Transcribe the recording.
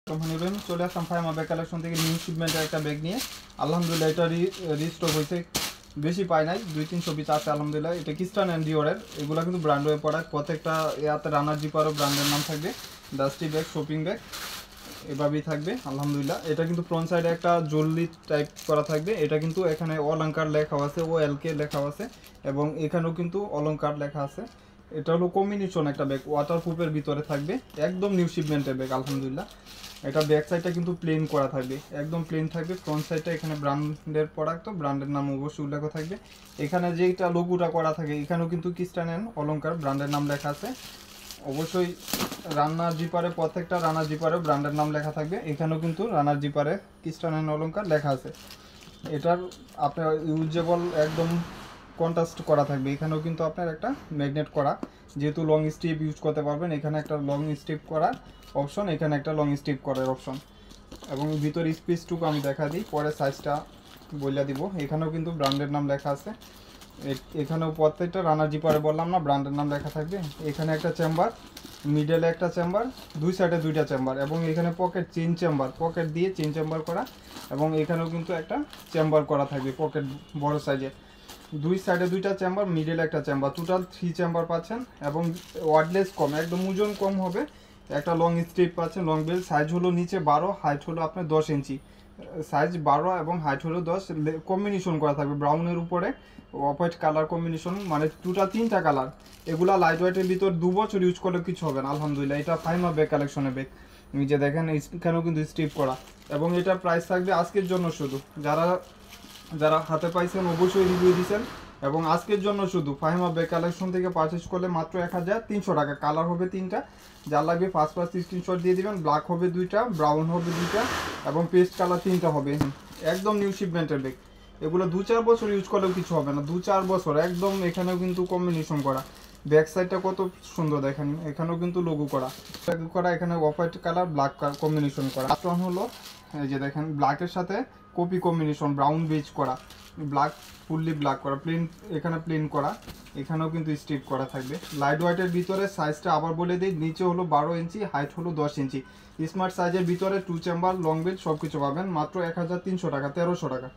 কোম্পানির চলে আসলাম Faima bag collection থেকে নিউ শিপমেন্টের একটা ব্যাগ নিয়ে। আলহামদুলিল্লাহ এটা রিস্টক হয়েছে, বেশি পাই নাই, 200-300 পিস আছে আলহামদুলিল্লাহ। এটা কিস্টান অ্যান্ড ডিওরের, এগুলো কিন্তু ব্র্যান্ড ওয়ে প্রোডাক্ট। প্রত্যেকটা ইয়াতে রানার জিপারও ব্র্যান্ডের নাম থাকবে। ডাস্টি ব্যাগ, শপিং ব্যাগ এভাবেই থাকবে আলহামদুলিল্লাহ। এটা কিন্তু ফ্রন্ট সাইডে একটা জলদি টাইপ করা থাকবে। এটা কিন্তু এখানে অলঙ্কার লেখা আছে, ও এলকে লেখা আছে, এবং এখানেও কিন্তু অলঙ্কার লেখা আছে। এটা হলো কম্বিনেশন একটা ব্যাগ, ওয়াটারপ্রুফের ভিতরে থাকবে, একদম নিউ শিপমেন্টের ব্যাগ আলহামদুলিল্লাহ। এটা ব্যাক সাইডটা কিন্তু প্লেন করা থাকবে, একদম প্লেন থাকবে। ফ্রন্ট সাইডটা এখানে ব্র্যান্ডের প্রোডাক্ট, তো ব্র্যান্ডের নাম অবশ্যই উল্লেখ থাকবে। এখানে যেটা লোগোটা করা থাকে এখানেও কিন্তু কিস্টান অ্যান্ড অলঙ্কার ব্র্যান্ডের নাম লেখা আছে। অবশ্যই রানার জিপারে, প্রত্যেকটা রানার জিপারে ব্র্যান্ডের নাম লেখা থাকবে। এখানেও কিন্তু রানার জিপারে কিস্টান অ্যান্ড অলঙ্কার লেখা আছে। এটার আপনার ইউজেবল একদম কন্ট্রাস্ট করা থাকবে। এখানেও কিন্তু আপনার একটা ম্যাগনেট করা, যেহেতু লং স্ট্রিপ ইউজ করতে পারবেন। এখানে একটা লং স্ট্রিপ করার অপশন, এখানে একটা লং স্ট্রিপ করার অপশন, এবং ভিতর স্পেসটুকু আমি দেখা দিই, পরে সাইজটা বলে দিব। এখানেও কিন্তু ব্র্যান্ডের নাম লেখা আছে। এখানেও প্রত্যেকটা রানার জিপারে বললাম না, ব্র্যান্ডের নাম লেখা থাকবে। এখানে একটা চেম্বার, মিডলে একটা চেম্বার, দুই সাইডে দুইটা চেম্বার, এবং এখানে পকেট চেন চেম্বার, পকেট দিয়ে চেন চেম্বার করা, এবং এখানেও কিন্তু একটা চেম্বার করা থাকবে পকেট বড় সাইজের। দুই সাইডে দুইটা চেম্বার, মিডলে একটা চেম্বার, টোটাল 3 চেম্বার পাচ্ছেন। এবং ওয়ার্ডলেস কম, একদম ওজন কম হবে। একটা লং স্ট্রিপ পাচ্ছেন, লং বেল। সাইজ হলো নিচে 12, হাইট হলো আপনার 10 ইঞ্চি। সাইজ 12 এবং হাইট হলো 10। কম্বিনেশন করা থাকবে ব্রাউনের উপরে অফ হোয়াইট কালার কম্বিনেশন, মানে টোটাল 3টা কালার। এগুলা লাইট ওয়েটের ভিতর 2 বছর ইউজ করলে কিছু হবে না আলহামদুলিল্লাহ। এটা ফাইমা ব্যাগ কালেকশনের ব্যাগ, যে দেখেন এখানেও কিন্তু স্ট্রিপ করা। এবং এটার প্রাইস থাকবে আজকের জন্য শুধু, যারা যারা হাতে পাইছেন অবশ্যই রিভিউ দিচ্ছেন। এবং আজকের জন্য শুধু ফাহিমা ব্যাগ কালেকশন থেকে পারচেস করলে মাত্র 1300 টাকা। কালার হবে 3টা, যার লাগবে ফার্স্ট স্ক্রিনশট দিয়ে দিবেন। ব্ল্যাক হবে 2টা, ব্রাউন হবে 2টা, এবং পেস্ট কালার 3টা হবে। একদম নিউ শিপমেন্টের ব্যাগ, এগুলো 2-4 বছর ইউজ করলেও কিছু হবে না, 2-4 বছর একদম। এখানেও কিন্তু কম্বিনেশন করা, ব্যাক সাইডটা কত সুন্দর দেখেন, এখানেও কিন্তু লোগো করা করা, এখানে off white colour black combination করা। আসন হলো এই যে দেখেন, ব্ল্যাকের সাথে কপি কম্বিনেশন, ব্রাউন বেজ করা, ব্ল্যাক ফুললি ব্ল্যাক করা, প্লেন, এখানে প্লেন করা, এখানেও কিন্তু স্ট্রিপ করা থাকবে। লাইট হোয়াইটের ভিতরে সাইজটা আবার বলে দিই, নিচে হলো 12 ইঞ্চি, হাইট হলো 10 ইঞ্চি। স্মার্ট সাইজের ভিতরে 2 চেম্বার, লং বেজ সব কিছু পাবেন মাত্র 1300 টাকা, 1300 টাকা।